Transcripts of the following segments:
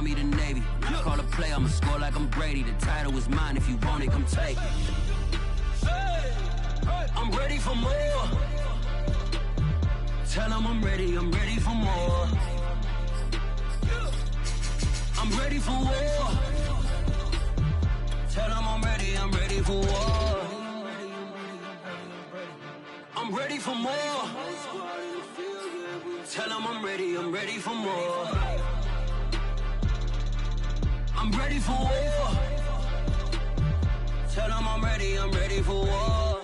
Army to Navy. When I call a play, I'ma score like I'm Brady. The title is mine. If you want it, come take it. I'm ready for more. Tell them I'm ready for more. I'm ready for war. Tell them I'm ready for war. I'm ready for more. Tell them I'm ready for more. I'm ready for war. Tell them I'm ready for war.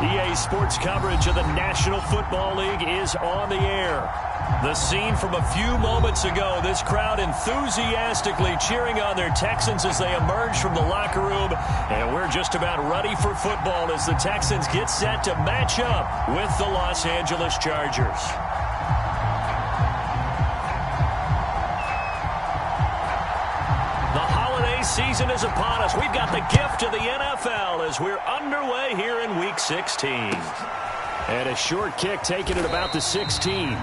EA Sports coverage of the National Football League is on the air. The scene from a few moments ago, this crowd enthusiastically cheering on their Texans as they emerge from the locker room. And we're just about ready for football as the Texans get set to match up with the Los Angeles Chargers. Season is upon us. We've got the gift of the NFL as we're underway here in Week 16. And a short kick taken at about the 16.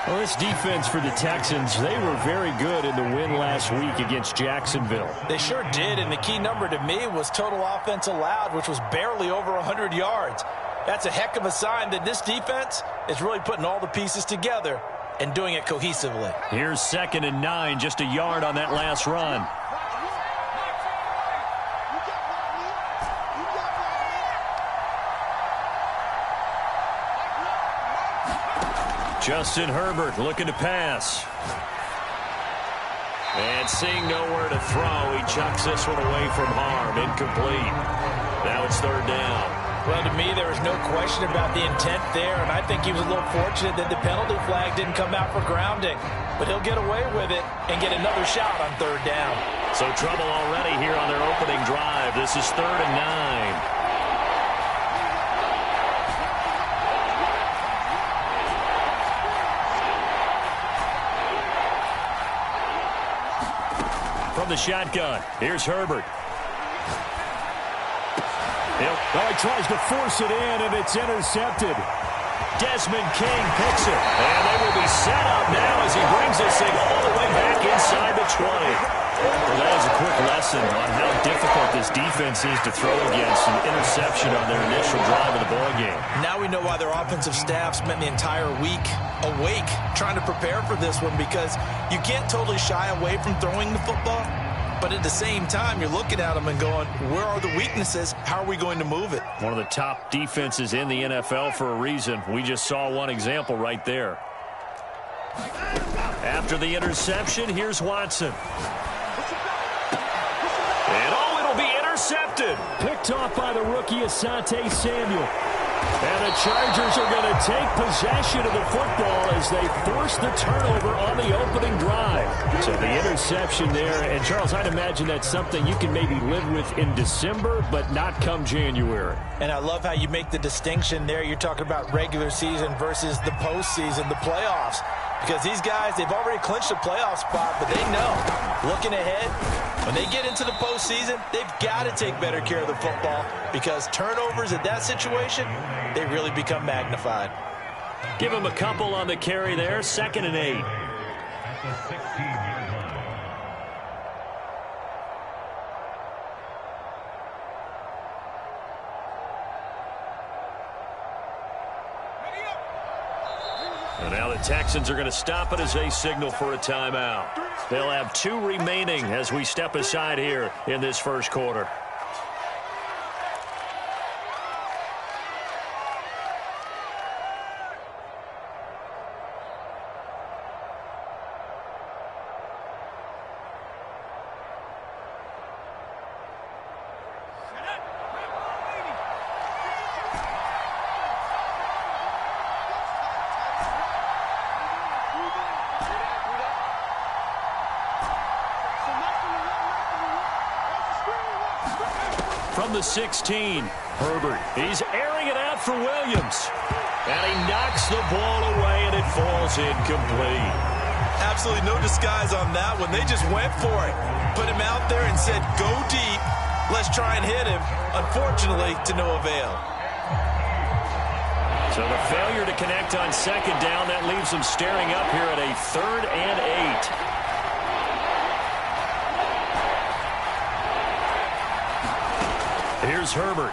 Well, this defense for the Texans, they were very good in the win last week against Jacksonville. They sure did, and the key number to me was total offense allowed, which was barely over 100 yards. That's a heck of a sign that this defense is really putting all the pieces together and doing it cohesively. Here's 2nd and 9, just a yard on that last run. Justin Herbert looking to pass. And seeing nowhere to throw, he chucks this one away from harm. Incomplete. Now it's 3rd down. Well, to me, there was no question about the intent there, and I think he was a little fortunate that the penalty flag didn't come out for grounding. But he'll get away with it and get another shot on 3rd down. So trouble already here on their opening drive. This is 3rd and 9. The shotgun. Here's Herbert. He tries to force it in, and it's intercepted. Desmond King picks it. And they will be set up now as he brings this thing all the way back inside the 20. Well, that is a quick lesson on how difficult this defense is to throw against. An interception on their initial drive of the ballgame. Now we know why their offensive staff spent the entire week awake trying to prepare for this one, because you can't totally shy away from throwing the football, but at the same time you're looking at them and going, where are the weaknesses? How are we going to move it? One of the top defenses in the NFL for a reason. We just saw one example right there. After the interception, here's Watson. And it'll be intercepted. Picked off by the rookie Asante Samuel. And the Chargers are going to take possession of the football as they force the turnover on the opening drive. So the interception there, and Charles, I'd imagine that's something you can maybe live with in December, but not come January. And I love how you make the distinction there. You're talking about regular season versus the postseason, the playoffs. Because these guys, they've already clinched a playoff spot, but they know, looking ahead, when they get into the postseason, they've got to take better care of the football, because turnovers in that situation, they really become magnified. Give him a couple on the carry there. 2nd and 8. And now the Texans are going to stop it as they signal for a timeout. They'll have 2 remaining as we step aside here in this first quarter. From the 16, Herbert. He's airing it out for Williams. And he knocks the ball away, and it falls incomplete. Absolutely no disguise on that one. They just went for it. Put him out there and said, go deep. Let's try and hit him. Unfortunately, to no avail. So the failure to connect on second down, that leaves them staring up here at a 3rd and 8. Here's Herbert.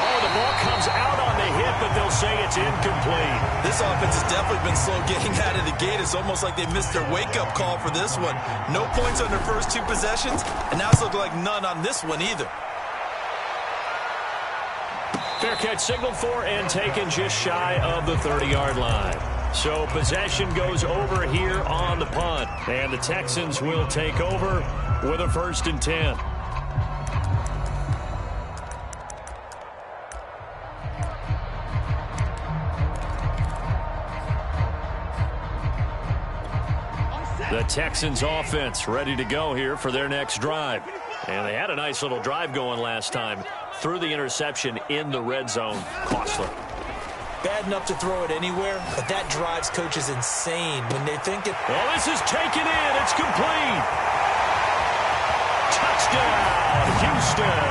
Oh, the ball comes out on the hit, but they'll say it's incomplete. This offense has definitely been slow getting out of the gate. It's almost like they missed their wake-up call for this one. No points on their first 2 possessions, and now it's looking like none on this one either. Fair catch signaled for and taken just shy of the 30-yard line. So possession goes over here on the punt, and the Texans will take over with a 1st and 10. The Texans offense ready to go here for their next drive. And they had a nice little drive going last time. Threw the interception in the red zone. Costly. Bad enough to throw it anywhere, but that drives coaches insane when they think it. Well, this is taken in. It's complete. Touchdown, Houston.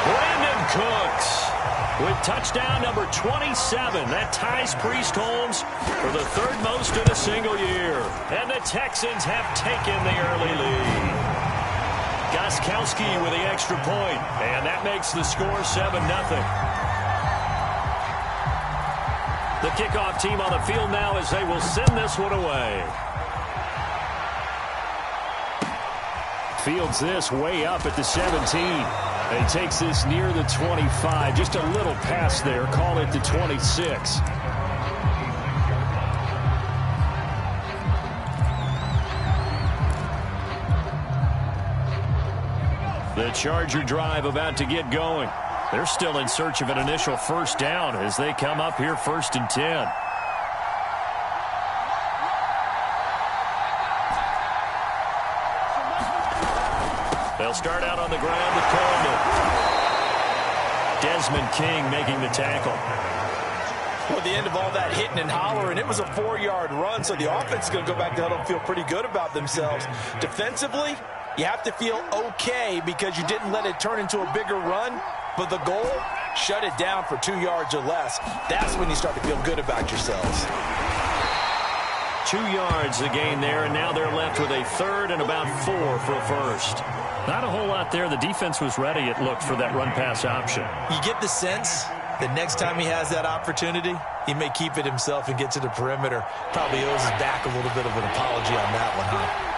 Brandon Cooks with touchdown number 27. That ties Priest Holmes for the 3rd most in a single year. And the Texans have taken the early lead. Gostkowski with the extra point, and that makes the score 7-0. The kickoff team on the field now as they will send this one away. Fields this way up at the 17. And he takes this near the 25. Just a little pass there. Call it the 26. The Charger drive about to get going. They're still in search of an initial 1st down as they come up here 1st and 10. They'll start out on the ground with Coleman. Desmond King making the tackle. Well, at the end of all that hitting and hollering, it was a 4-yard run, so the offense is going to go back to huddle and feel pretty good about themselves. Defensively, you have to feel okay because you didn't let it turn into a bigger run. But the goal, shut it down for 2 yards or less. That's when you start to feel good about yourselves. 2 yards the gain there, and now they're left with a 3rd and about 4 for a 1st. Not a whole lot there. The defense was ready, it looked, for that run-pass option. You get the sense that next time he has that opportunity, he may keep it himself and get to the perimeter. Probably owes his back a little bit of an apology on that one, huh?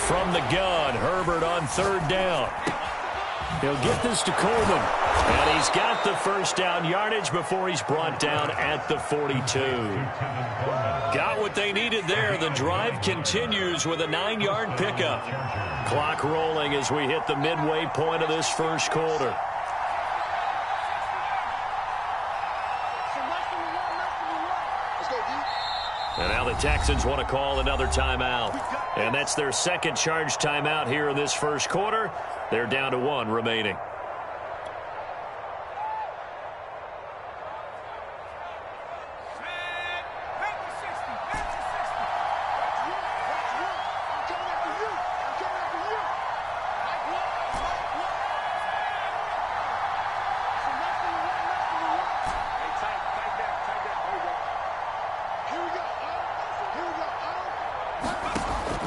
From the gun, Herbert on 3rd down. He'll get this to Coleman. And he's got the 1st down yardage before he's brought down at the 42. Got what they needed there. The drive continues with a 9-yard pickup. Clock rolling as we hit the midway point of this first quarter. And now the Texans want to call another timeout. And that's their 2nd charge timeout here in this first quarter. They're down to 1 remaining.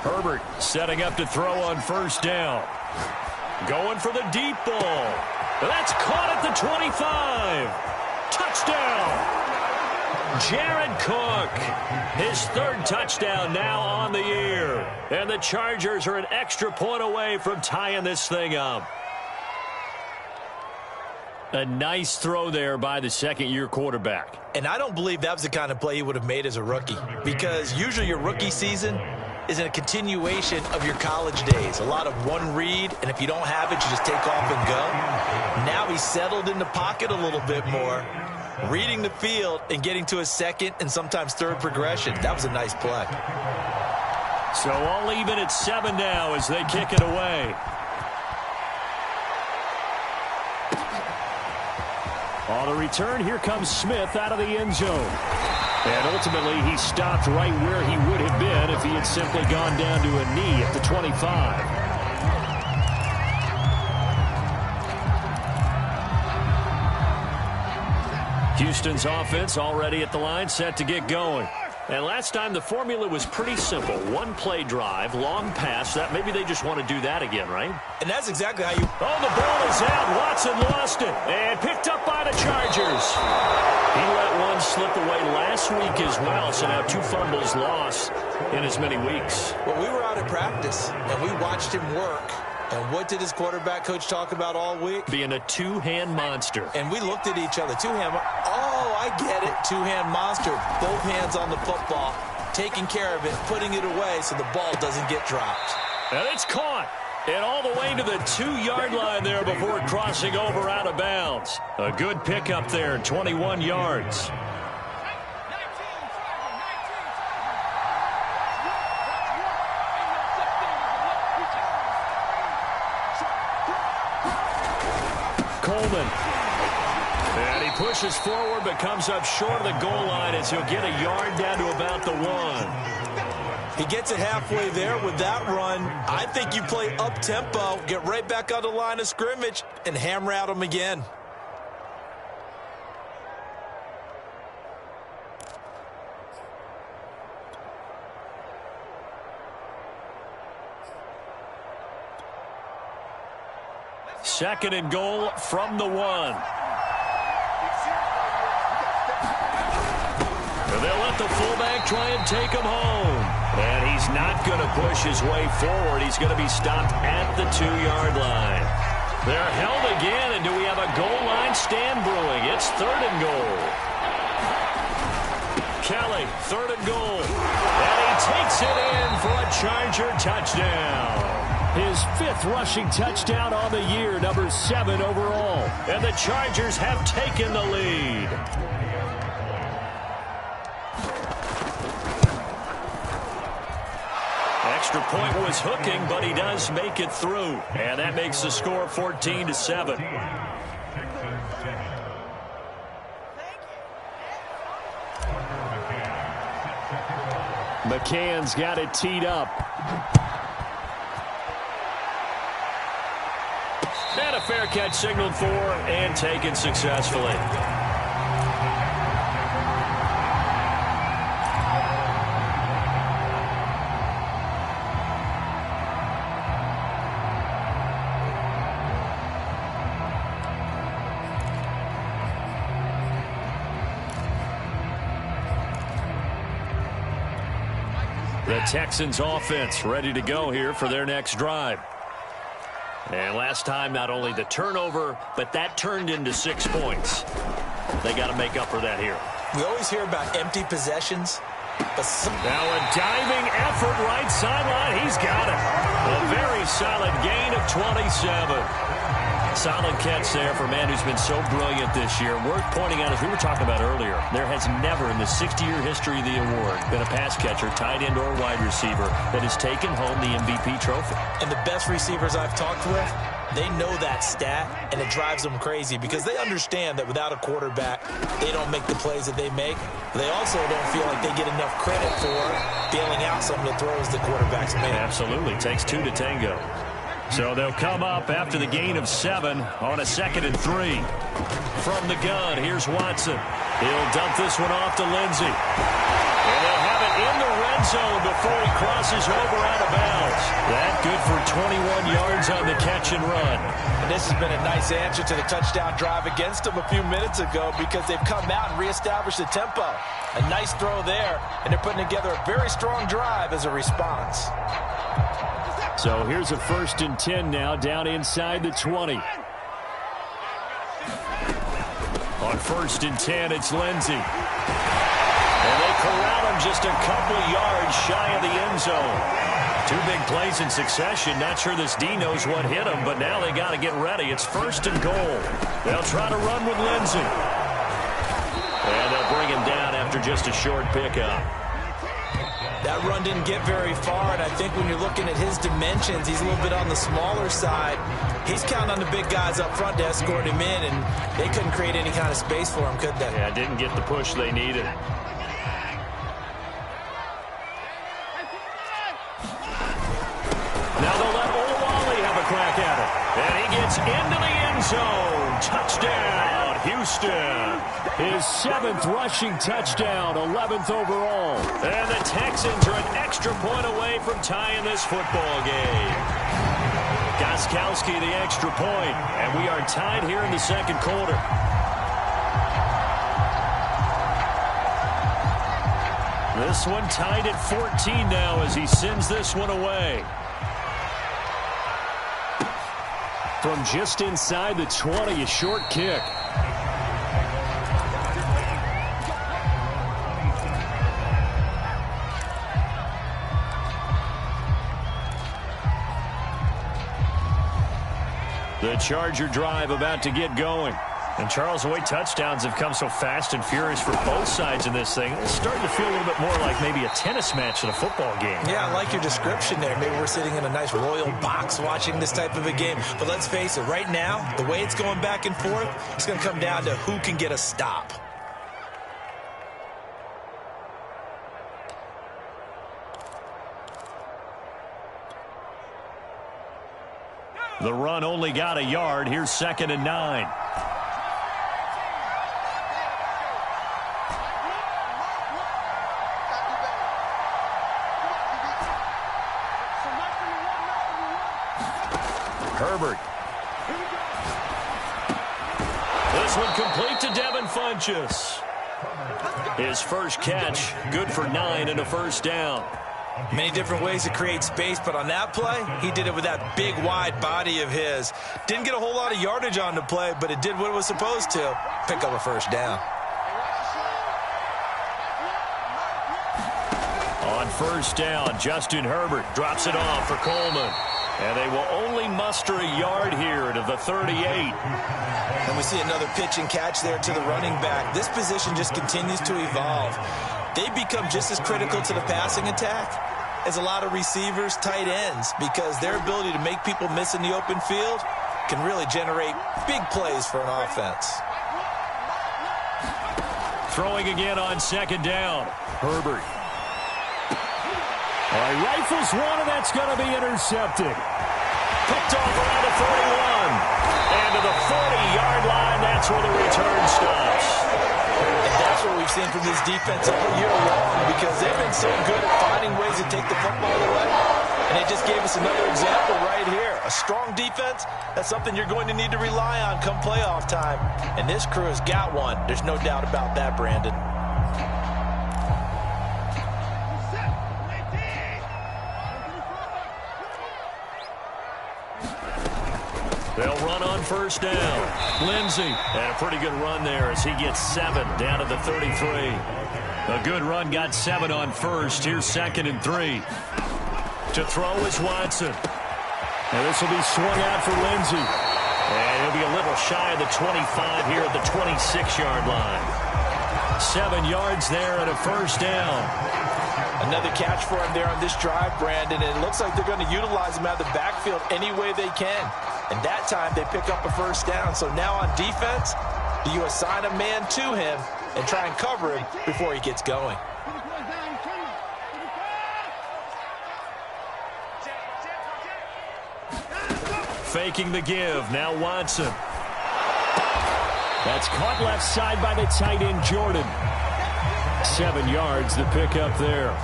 Herbert setting up to throw on 1st down. Going for the deep ball. That's caught at the 25. Touchdown. Jared Cook, his third touchdown now on the year. And the Chargers are an extra point away from tying this thing up. A nice throw there by the second-year quarterback. And I don't believe that was the kind of play he would have made as a rookie, because usually your rookie season is a continuation of your college days. A lot of one read, and if you don't have it, you just take off and go. Now he's settled in the pocket a little bit more, reading the field and getting to a second and sometimes third progression. That was a nice play. So all even at 7 now as they kick it away. On the return, here comes Smith out of the end zone. And ultimately, he stopped right where he would have been if he had simply gone down to a knee at the 25. Houston's offense already at the line, set to get going. And last time the formula was pretty simple. One play drive, long pass. That maybe they just want to do that again, right? And that's exactly how you... Oh, the ball is out. Watson lost it. And picked up by the Chargers. He let one slip away last week as well. So now 2 fumbles lost in as many weeks. Well, we were out at practice, and we watched him work. And what did his quarterback coach talk about all week? Being a two-hand monster. And we looked at each other. Two-hand. Oh, I get it. Two-hand monster. Both hands on the football, taking care of it, putting it away so the ball doesn't get dropped. And it's caught. And all the way to the 2-yard line there before crossing over out of bounds. A good pickup there, 21 yards. Coleman. And he pushes forward but comes up short of the goal line as he'll get a yard down to about the 1. He gets it halfway there with that run. I think you play up-tempo, get right back on the line of scrimmage, and hammer out him again. Second and goal from the 1. And they'll let the fullback try and take him home. And he's not going to push his way forward. He's going to be stopped at the 2-yard line. They're held again, and do we have a goal line stand brewing? It's third and goal. Kelly, third and goal. And he takes it in for a Charger touchdown. His 5th rushing touchdown on the year, number 7 overall. And the Chargers have taken the lead. Extra point was hooking, but he does make it through. And that makes the score 14-7. McCann's got it teed up. And a fair catch signaled for and taken successfully. The Texans offense ready to go here for their next drive. And last time, not only the turnover, but that turned into 6 points. They got to make up for that here. We always hear about empty possessions. But now a diving effort right sideline. He's got it. A very solid gain of 27. Solid catch there for a man who's been so brilliant this year. Worth pointing out, as we were talking about earlier, there has never in the 60-year history of the award been a pass catcher, tight end, or wide receiver that has taken home the MVP trophy. And the best receivers I've talked with, they know that stat, and it drives them crazy because they understand that without a quarterback, they don't make the plays that they make. They also don't feel like they get enough credit for bailing out some of the throws the quarterbacks make. Absolutely. Takes 2 to tango. So they'll come up after the gain of 7 on a 2nd and 3. From the gun, here's Watson. He'll dump this one off to Lindsey. And they'll have it in the red zone before he crosses over out of bounds. That good for 21 yards on the catch and run. And this has been a nice answer to the touchdown drive against them a few minutes ago because they've come out and reestablished the tempo. A nice throw there, and they're putting together a very strong drive as a response. So here's a 1st and 10 now, down inside the 20. On 1st and 10, it's Lindsey. And they corral him just a couple yards shy of the end zone. 2 big plays in succession. Not sure this D knows what hit him, but now they got to get ready. It's 1st and goal. They'll try to run with Lindsey. And they'll bring him down after just a short pickup. That run didn't get very far, and I think when you're looking at his dimensions, he's a little bit on the smaller side. He's counting on the big guys up front to escort him in, and they couldn't create any kind of space for him, could they? Yeah, didn't get the push they needed. Now they'll let Olawale have a crack at it. And he gets into the end zone. Touchdown, Houston. His 7th rushing touchdown, 11th overall. And the Texans are an extra point away from tying this football game. Gostkowski the extra point, and we are tied here in the 2nd quarter. This one tied at 14 now as he sends this one away. From just inside the 20, a short kick. The Charger drive about to get going. And, Charles, the way touchdowns have come so fast and furious for both sides in this thing, it's starting to feel a little bit more like maybe a tennis match than a football game. Yeah, I like your description there. Maybe we're sitting in a nice royal box watching this type of a game. But let's face it, right now, the way it's going back and forth, it's going to come down to who can get a stop. The run only got a yard. Here's 2nd and 9. Herbert. This one complete to Devin Funchess. His first catch, good for 9 and a 1st down. Many different ways to create space, but on that play, he did it with that big, wide body of his. Didn't get a whole lot of yardage on the play, but it did what it was supposed to, pick up a 1st down. On 1st down, Justin Herbert drops it off for Coleman. And they will only muster a yard here to the 38. And we see another pitch and catch there to the running back. This position just continues to evolve. They become just as critical to the passing attack as a lot of receivers, tight ends, because their ability to make people miss in the open field can really generate big plays for an offense. Throwing again on 2nd down. Herbert. All right, rifles one, and that's going to be intercepted. Picked off around the 41. And to the 40-yard line, that's where the return stops. And that's what we've seen from this defense all year long, because they've been so good at finding ways to take the football away. And they just gave us another example right here. A strong defense, that's something you're going to need to rely on come playoff time. And this crew has got one. There's no doubt about that, Brandon. They'll run on 1st down. Lindsey, and a pretty good run there as he gets 7 down to the 33. A good run, got 7 on 1st. Here's 2nd and 3. To throw is Watson. And this will be swung out for Lindsey. And he'll be a little shy of the 25 here at the 26-yard line. 7 yards there and a 1st down. Another catch for him there on this drive, Brandon, and it looks like they're going to utilize him out of the backfield any way they can. And that time they pick up a 1st down. So now on defense, do you assign a man to him and try and cover him before he gets going? Faking the give. Now Watson. That's caught left side by the tight end, Jordan. 7 yards, the pickup there.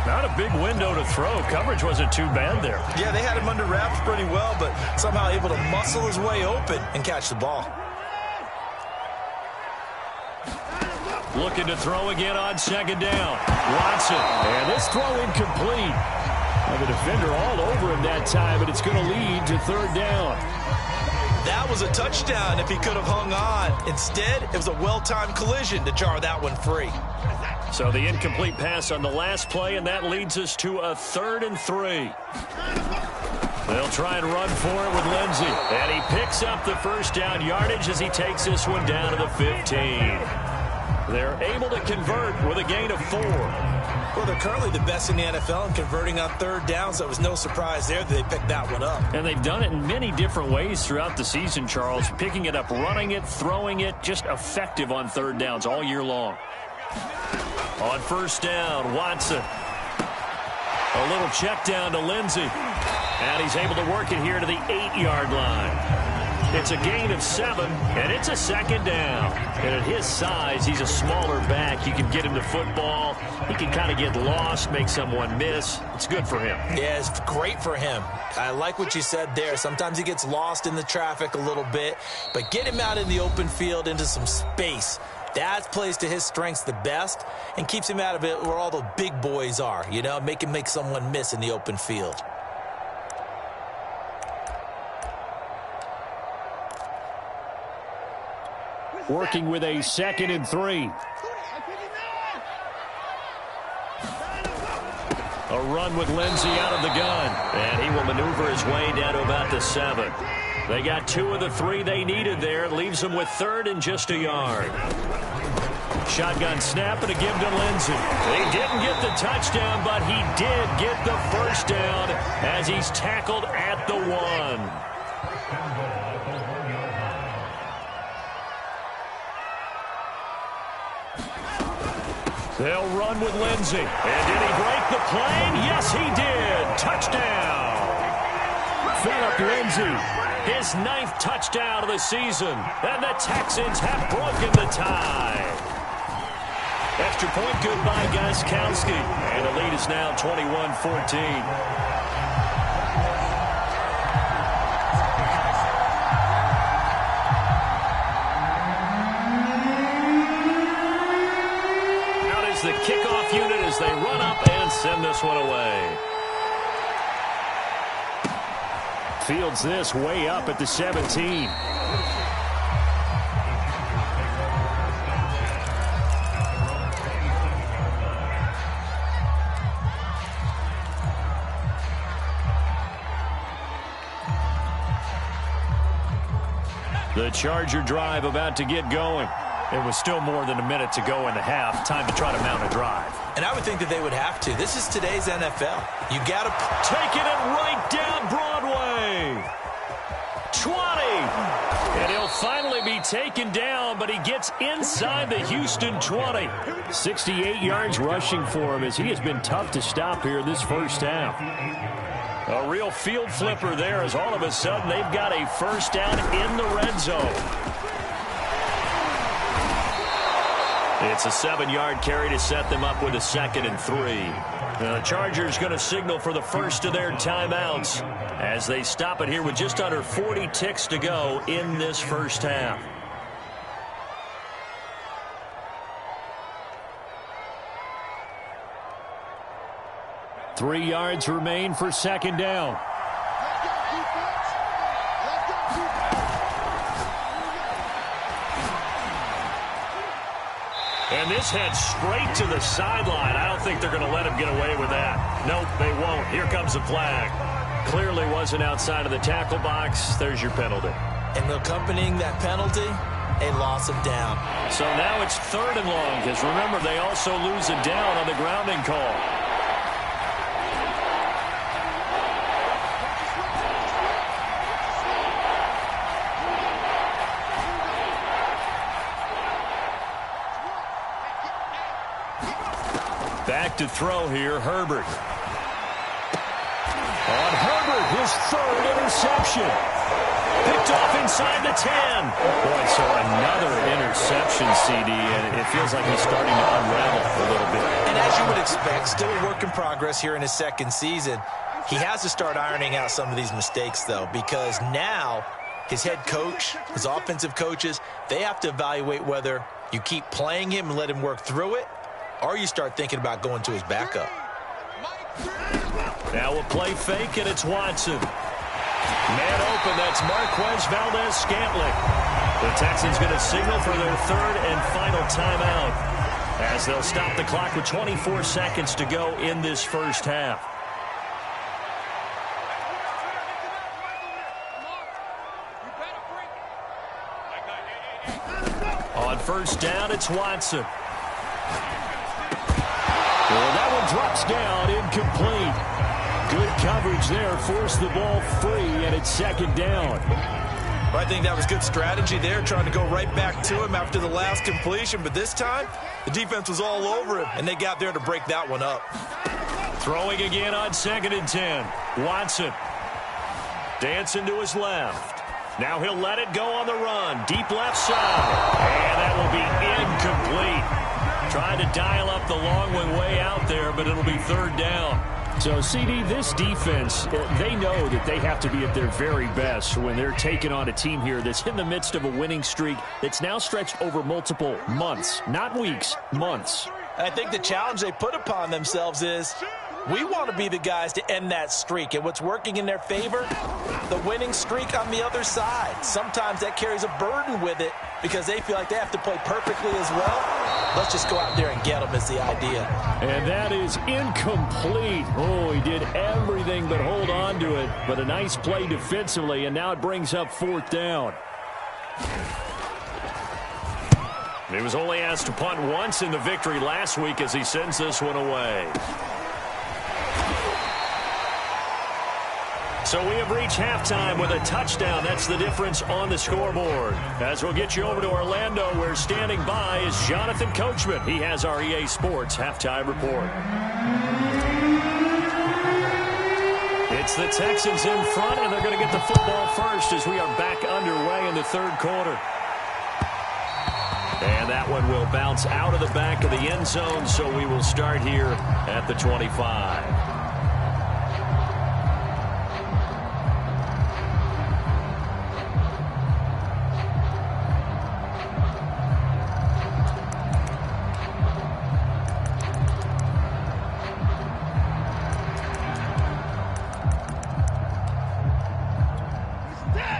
Not a big window to throw. Coverage wasn't too bad there. Yeah, they had him under wraps pretty well, but somehow able to muscle his way open and catch the ball. Looking to throw again on second down. Watson. And this throw incomplete. Well, the defender all over him that time, but it's going to lead to third down. That was a touchdown if he could have hung on. Instead, it was a well-timed collision to jar that one free. So the incomplete pass on the last play, and that leads us to a 3rd and 3. They'll try and run for it with Lindsey. And he picks up the first down yardage as he takes this one down to the 15. They're able to convert with a gain of 4. Well, they're currently the best in the NFL in converting on third down, so it was no surprise there that they picked that one up. And they've done it in many different ways throughout the season, Charles. Picking it up, running it, throwing it, just effective on third downs all year long. On first down, Watson. A little check down to Lindsey. And he's able to work it here to the 8-yard line. It's a gain of 7, and it's a second down. And at his size, he's a smaller back. You can get him the football. He can kind of get lost, make someone miss. It's good for him. Yeah, it's great for him. I like what you said there. Sometimes he gets lost in the traffic a little bit, but get him out in the open field into some space. That plays to his strengths the best and keeps him out of it where all the big boys are, you know, make him make someone miss in the open field. Working with a 2nd and 3. A run with Lindsey out of the gun. And he will maneuver his way down to about the 7. They got 2 of the 3 they needed there. It leaves them with 3rd and just a yard. Shotgun snap and a give to Lindsey. He didn't get the touchdown, but he did get the first down as he's tackled at the 1. They'll run with Lindsey. And did he break the plane? Yes, he did. Touchdown. Phillip Lindsey. His 9th touchdown of the season. And the Texans have broken the tie. Extra point good by Gostkowski. And the lead is now 21-14. The kickoff unit as they run up and send this one away. Fields this way up at the 17. The Charger drive about to get going. It was still more than a minute to go in the half. Time to try to mount a drive. And I would think that they would have to. This is today's NFL. You got to taking it right down Broadway. 20. And he'll finally be taken down, but he gets inside the Houston 20. 68 yards rushing for him as he has been tough to stop here this first half. A real field flipper there as all of a sudden they've got a first down in the red zone. It's a 7-yard carry to set them up with a 2nd and 3. The Chargers going to signal for the first of their timeouts as they stop it here with just under 40 ticks to go in this first half. Three yards remain for second down. And this heads straight to the sideline. I don't think they're going to let him get away with that. Nope, they won't. Here comes the flag. Clearly wasn't outside of the tackle box. There's your penalty. And accompanying that penalty, a loss of down. So now it's 3rd and long, because remember, they also lose a down on the grounding call. Back to throw here, Herbert. On Herbert, his 3rd interception. Picked off inside the 10. Boy, so another interception, CD, and it feels like he's starting to unravel a little bit. And as you would expect, still a work in progress here in his second season. He has to start ironing out some of these mistakes, though, because now his head coach, his offensive coaches, they have to evaluate whether you keep playing him and let him work through it, or you start thinking about going to his backup. Now we'll play fake, and it's Watson. Man open, that's Marquez Valdes-Scantling. The Texans going to signal for their third and final timeout as they'll stop the clock with 24 seconds to go in this first half. On first down, it's Watson. Well, that one drops down, incomplete. Good coverage there, forced the ball free, and it's second down. I think that was good strategy there, trying to go right back to him after the last completion. But this time, the defense was all over him, and they got there to break that one up. Throwing again on 2nd and 10. Watson. Dancing to his left. Now he'll let it go on the run. Deep left side. And that will be incomplete. Trying to dial up the long one way out there, but it'll be third down. So, CD, this defense, they know that they have to be at their very best when they're taking on a team here that's in the midst of a winning streak that's now stretched over multiple months, not weeks, months. I think the challenge they put upon themselves is we want to be the guys to end that streak. And what's working in their favor? The winning streak on the other side. Sometimes that carries a burden with it because they feel like they have to play perfectly as well. Let's just go out there and get them is the idea. And that is incomplete. Oh, he did everything but hold on to it. But a nice play defensively, and now it brings up fourth down. He was only asked to punt once in the victory last week as he sends this one away. So we have reached halftime with a touchdown. That's the difference on the scoreboard. As we'll get you over to Orlando, where standing by is Jonathan Coachman. He has our EA Sports halftime report. It's the Texans in front, and they're going to get the football first as we are back underway in the third quarter. And that one will bounce out of the back of the end zone, so we will start here at the 25.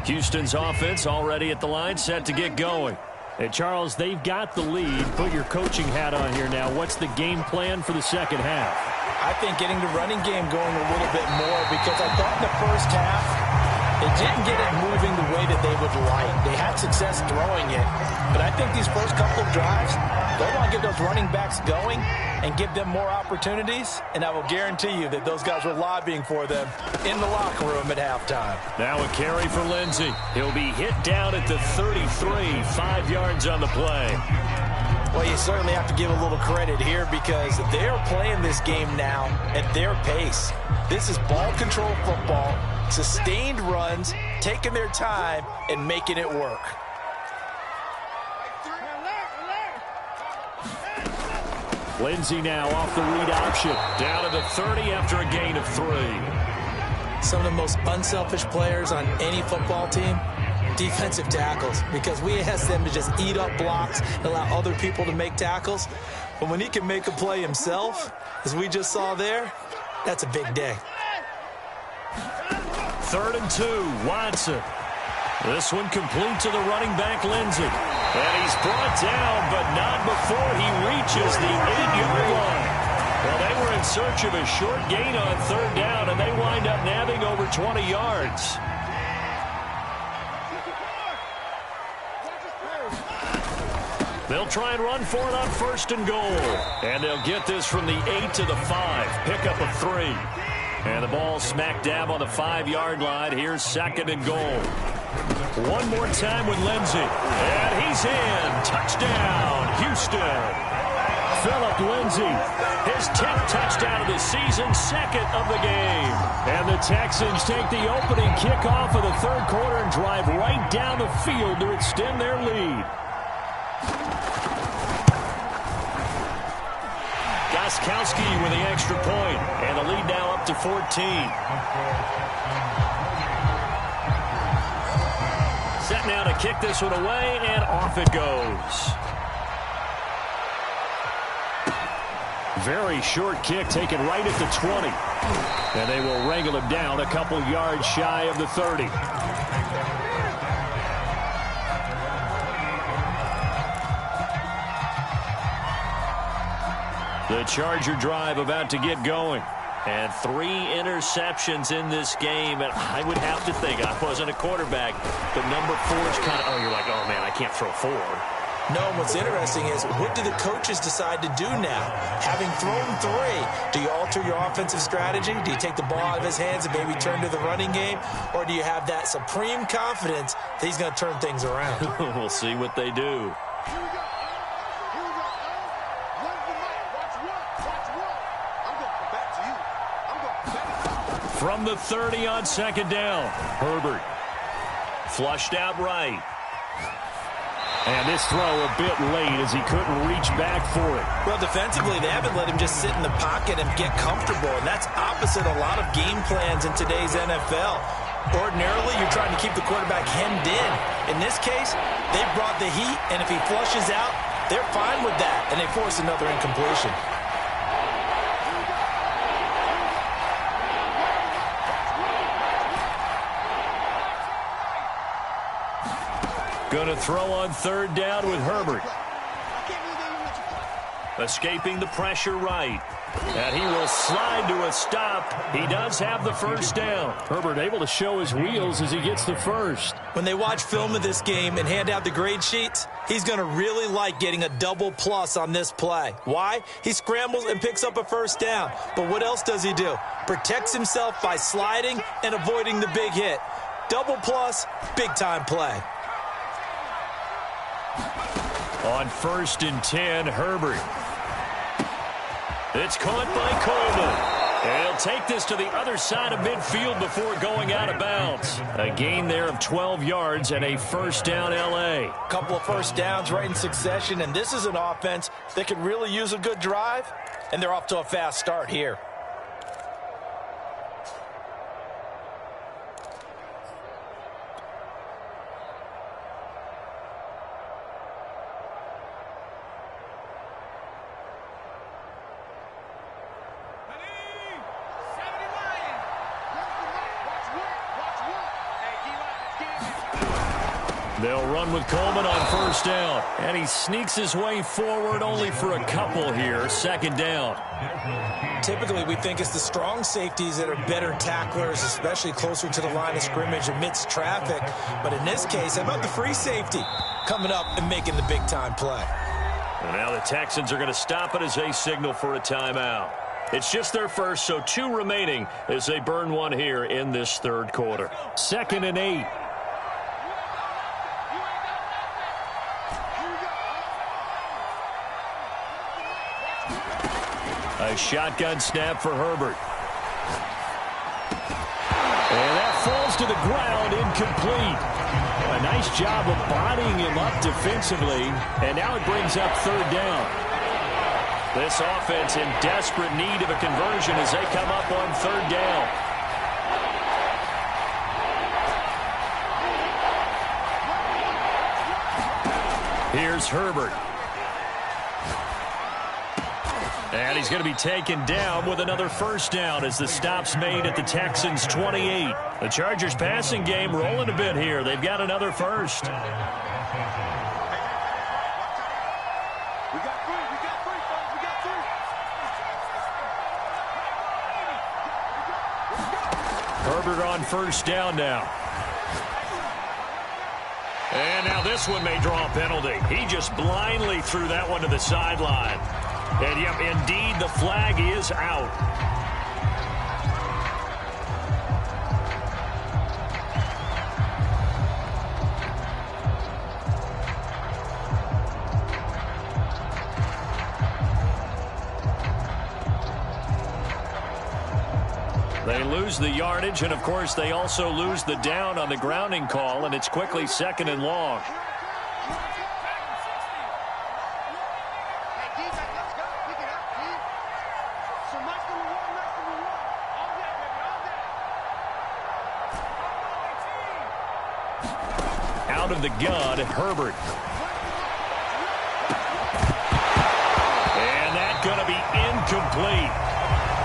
Houston's offense already at the line, set to get going. Hey, Charles, they've got the lead. Put your coaching hat on here now. What's the game plan for the second half? I think getting the running game going a little bit more because I thought in the first half they didn't get it moving the way that they would like. They had success throwing it, but I think these first couple of drives, they want to get those running backs going and give them more opportunities, and I will guarantee you that those guys were lobbying for them in the locker room at halftime. Now a carry for Lindsey. He'll be hit down at the 33, 5 yards on the play. Well, you certainly have to give a little credit here because they're playing this game now at their pace. This is ball control football, sustained runs, taking their time, and making it work. Lindsey now off the read option. Down to the 30 after a gain of 3. Some of the most unselfish players on any football team, defensive tackles, because we ask them to just eat up blocks and allow other people to make tackles. But when he can make a play himself, as we just saw there, that's a big day. 3rd and 2, Watson. This one complete to the running back, Lindsey. And he's brought down, but not before he reaches the 8-yard line. Well, they were in search of a short gain on 3rd down, and they wind up nabbing over 20 yards. They'll try and run for it on 1st and goal. And they'll get this from the 8 to the 5. Pick up a 3. And the ball smack dab on the 5-yard line. Here's 2nd and goal. One more time with Lindsey. And he's in. Touchdown, Houston. Phillip Lindsay. His 10th touchdown of the season, second of the game. And the Texans take the opening kickoff of the third quarter and drive right down the field to extend their lead. Gostkowski with the extra point, and the lead now up to 14. Set now to kick this one away, and off it goes. Very short kick taken right at the 20. And they will wrangle him down a couple yards shy of the 30. The Charger drive about to get going. And 3 interceptions in this game. And I would have to think, I wasn't a quarterback, but number 4 is kind of, you're like, oh, man, I can't throw 4. No, what's interesting is, what do the coaches decide to do now? Having thrown 3, do you alter your offensive strategy? Do you take the ball out of his hands and maybe turn to the running game? Or do you have that supreme confidence that he's going to turn things around? We'll see what they do. From the 30 on second down, Herbert flushed out right. And this throw a bit late as he couldn't reach back for it. Well, defensively, they haven't let him just sit in the pocket and get comfortable, and that's opposite a lot of game plans in today's NFL. Ordinarily, you're trying to keep the quarterback hemmed in. In this case, they brought the heat, and if he flushes out, they're fine with that, and they force another incompletion. Going to throw on third down with Herbert. Escaping the pressure right. And he will slide to a stop. He does have the first down. Herbert able to show his wheels as he gets the first. When they watch film of this game and hand out the grade sheets, he's going to really like getting a double plus on this play. Why? He scrambles and picks up a first down. But what else does he do? Protects himself by sliding and avoiding the big hit. Double plus, big-time play. On 1st and 10, Herbert. It's caught by Coleman. And he'll take this to the other side of midfield before going out of bounds. A gain there of 12 yards and a first down L.A. A couple of first downs right in succession, and this is an offense that could really use a good drive, and they're off to a fast start here. They'll run with Coleman on first down. And he sneaks his way forward only for a couple here. Second down. Typically, we think it's the strong safeties that are better tacklers, especially closer to the line of scrimmage amidst traffic. But in this case, how about the free safety coming up and making the big-time play? And now the Texans are going to stop it as they signal for a timeout. It's just their first, so 2 remaining as they burn one here in this third quarter. 2nd and 8. A shotgun snap for Herbert. And that falls to the ground, incomplete. A nice job of bodying him up defensively. And now it brings up third down. This offense in desperate need of a conversion as they come up on third down. Here's Herbert. And he's going to be taken down with another first down as the stop's made at the Texans' 28. The Chargers passing game rolling a bit here. They've got another first. Herbert on first down now. And now this one may draw a penalty. He just blindly threw that one to the sideline. And, yep, indeed, the flag is out. They lose the yardage, and, of course, they also lose the down on the grounding call, and it's quickly 2nd and long. Out of the gun, Herbert. And that's going to be incomplete.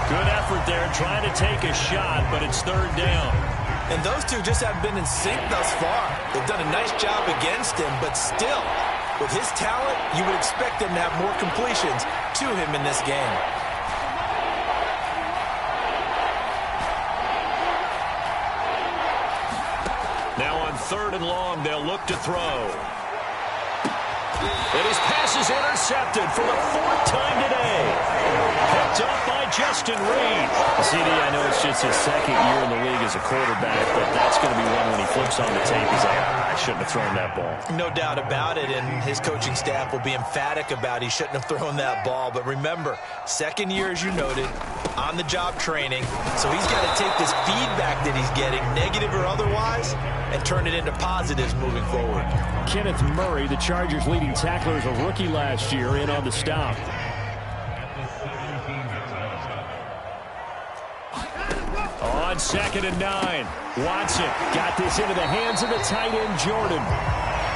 Good effort there trying to take a shot, but it's 3rd down. And those two just haven't been in sync thus far. They've done a nice job against him, but still, with his talent, you would expect them to have more completions to him in this game. Now on 3rd and long, they'll look to throw. And his pass is intercepted for the 4th time today. Picked up by Justin Reed. CD, I know it's just his 2nd year in the league as a quarterback, but that's going to be one when he flips on the tape. He's like, I shouldn't have thrown that ball. No doubt about it, and his coaching staff will be emphatic about he shouldn't have thrown that ball. But remember, 2nd year, as you noted, on-the-job training. So he's got to take this feedback that he's getting, negative or otherwise, and turn it into positives moving forward. Kenneth Murray, the Chargers' leading tackler, is a rookie last year, in on the stop. On 2nd and 9, Watson got this into the hands of the tight end, Jordan.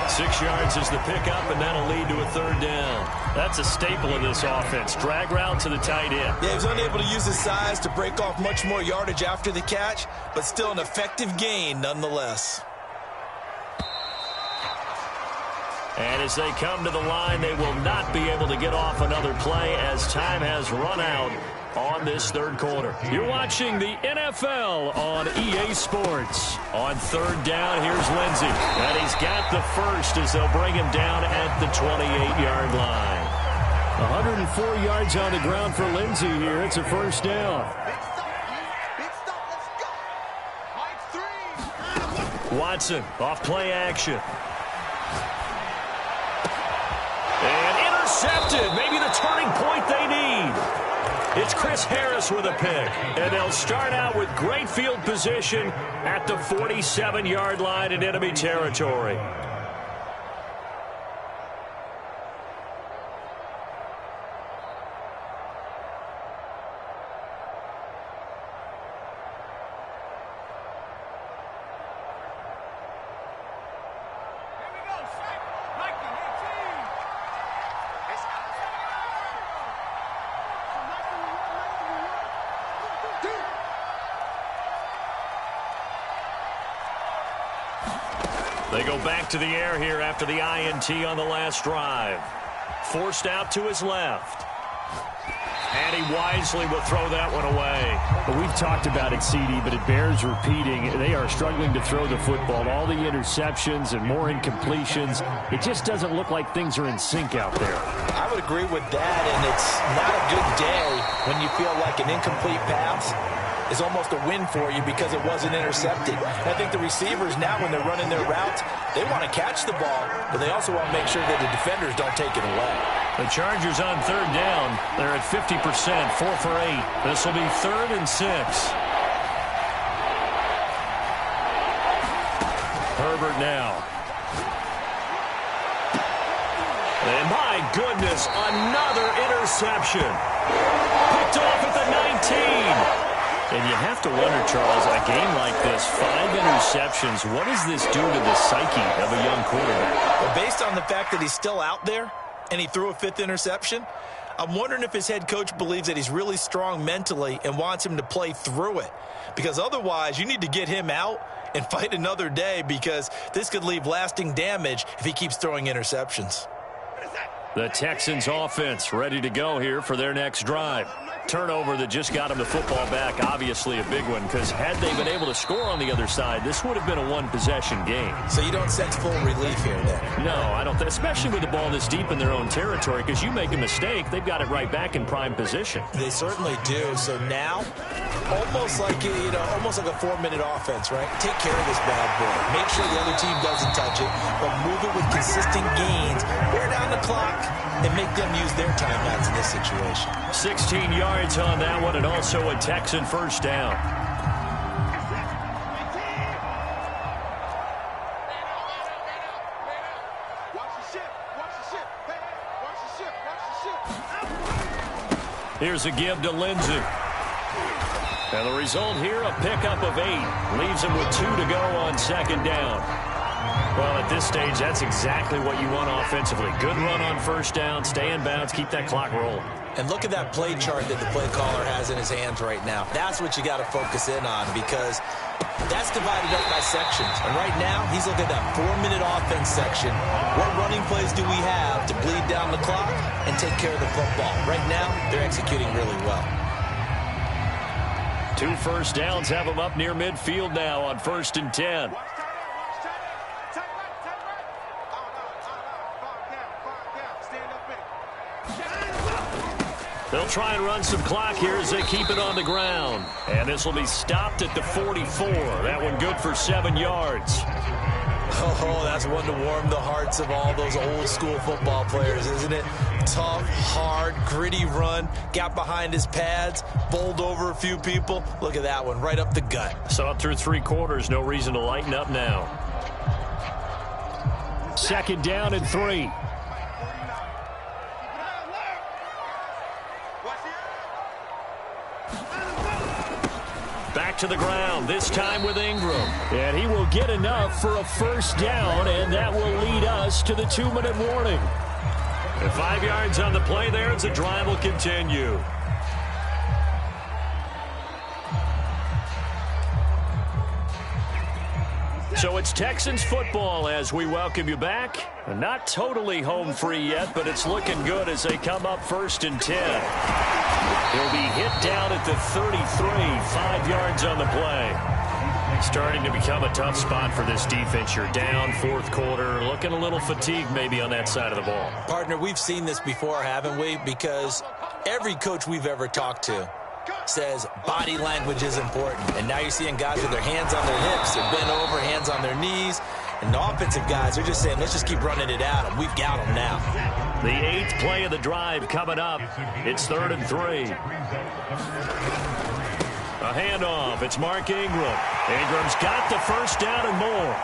6 yards is the pickup, and that'll lead to a 3rd down. That's a staple of this offense. Drag route to the tight end. Yeah, he was unable to use his size to break off much more yardage after the catch, but still an effective gain nonetheless. And as they come to the line, they will not be able to get off another play as time has run out on this 3rd quarter. You're watching the NFL on EA Sports. On 3rd down, here's Lindsey. And he's got the first as they'll bring him down at the 28-yard line. 104 yards on the ground for Lindsey here. It's a 1st down. Watson off play action. And intercepted. Maybe the turning point they need. It's Chris Harris with a pick. And they'll start out with great field position at the 47-yard line in enemy territory. They go back to the air here after the INT on the last drive. Forced out to his left. And he wisely will throw that one away. But we've talked about it, CD, but it bears repeating. They are struggling to throw the football. All the interceptions and more incompletions. It just doesn't look like things are in sync out there. I would agree with that, and it's not a good day when you feel like an incomplete pass is almost a win for you because it wasn't intercepted. I think the receivers now, when they're running their routes, they want to catch the ball, but they also want to make sure that the defenders don't take it away. The Chargers on 3rd down. They're at 50%, 4 for 8. This will be 3rd and 6. Herbert now. And my goodness, another interception. Picked off at the 19. And you have to wonder, Charles, a game like this, 5 interceptions, what does this do to the psyche of a young quarterback? Well, based on the fact that he's still out there and he threw a 5th interception, I'm wondering if his head coach believes that he's really strong mentally and wants him to play through it. Because otherwise, you need to get him out and fight another day, because this could leave lasting damage if he keeps throwing interceptions. The Texans offense ready to go here for their next drive. Turnover that just got him the football back, obviously a big one, because had they been able to score on the other side, this would have been a one-possession game. So you don't sense full relief here then? No, I don't, especially with the ball this deep in their own territory, because you make a mistake, they've got it right back in prime position. They certainly do. So now, almost like almost like a 4-minute offense, right? Take care of this bad boy. Make sure the other team doesn't touch it, but move it with consistent gains. Wear down the clock and make them use their timeouts in this situation. 16 yards on that one, and also a Texan 1st down. Here's a give to Lindsey. And the result here, a pickup of 8. Leaves him with 2 to go on second down. Well, at this stage, that's exactly what you want offensively. Good run on first down, stay in bounds, keep that clock rolling. And look at that play chart that the play caller has in his hands right now. That's what you got to focus in on, because that's divided up by sections. And right now, he's looking at that 4-minute offense section. What running plays do we have to bleed down the clock and take care of the football? Right now, they're executing really well. 2 first downs have them up near midfield now on 1st and 10. They'll try and run some clock here as they keep it on the ground. And this will be stopped at the 44. That one good for 7 yards. Oh, that's one to warm the hearts of all those old school football players, isn't it? Tough, hard, gritty run. Got behind his pads, bowled over a few people. Look at that one, right up the gut. Saw it through 3 quarters. No reason to lighten up now. 2nd down and 3. Back to the ground, this time with Ingram. And he will get enough for a first down, and that will lead us to the 2-minute warning. And 5 yards on the play there as the drive will continue. So it's Texans football as we welcome you back. Not totally home free yet, but it's looking good as they come up 1st and 10. He'll be hit down at the 33, 5 yards on the play. Starting to become a tough spot for this defense. You're down 4th quarter, looking a little fatigued maybe on that side of the ball. Partner, we've seen this before, haven't we? Because every coach we've ever talked to says body language is important. And now you're seeing guys with their hands on their hips, they're bent over, hands on their knees. And the offensive guys are just saying, let's just keep running it at them. We've got them now. The 8th play of the drive coming up. It's 3rd and 3. A handoff. It's Mark Ingram. Ingram's got the first down and more.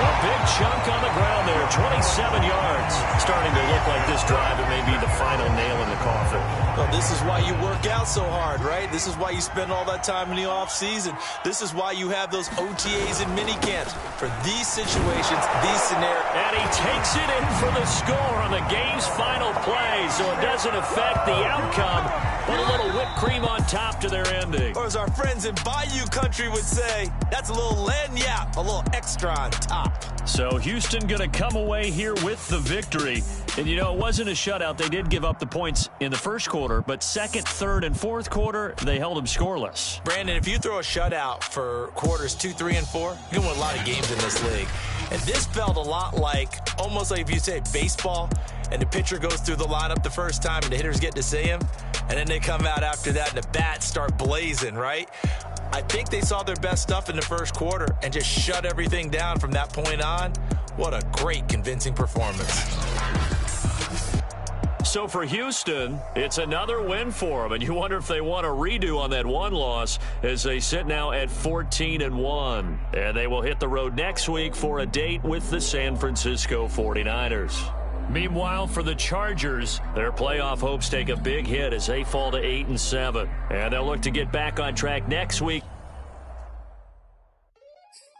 A big chunk on the ground there, 27 yards. Starting to look like this drive, it may be the final nail in the coffin. Well, this is why you work out so hard, right? This is why you spend all that time in the offseason. This is why you have those OTAs and minicamps for these situations, these scenarios. And he takes it in for the score on the game's final play, so it doesn't affect the outcome, but a little whipped cream on top to their ending. Or as our friends in Bayou Country would say, that's a little lagniappe, a little extra on top. So Houston going to come away here with the victory. And, you know, it wasn't a shutout. They did give up the points in the first quarter, but 2nd, 3rd, and 4th quarter, they held them scoreless. Brandon, if you throw a shutout for quarters 2, 3, and 4, you can win a lot of games in this league. And this felt a lot like, almost like if you say baseball, and the pitcher goes through the lineup the first time and the hitters get to see him, and then they come out after that and the bats start blazing, right? I think they saw their best stuff in the first quarter and just shut everything down from that point on. What a great, convincing performance. So for Houston, it's another win for them, and you wonder if they want a redo on that one loss as they sit now at 14-1. And they will hit the road next week for a date with the San Francisco 49ers. Meanwhile, for the Chargers, their playoff hopes take a big hit as they fall to 8-7. And they'll look to get back on track next week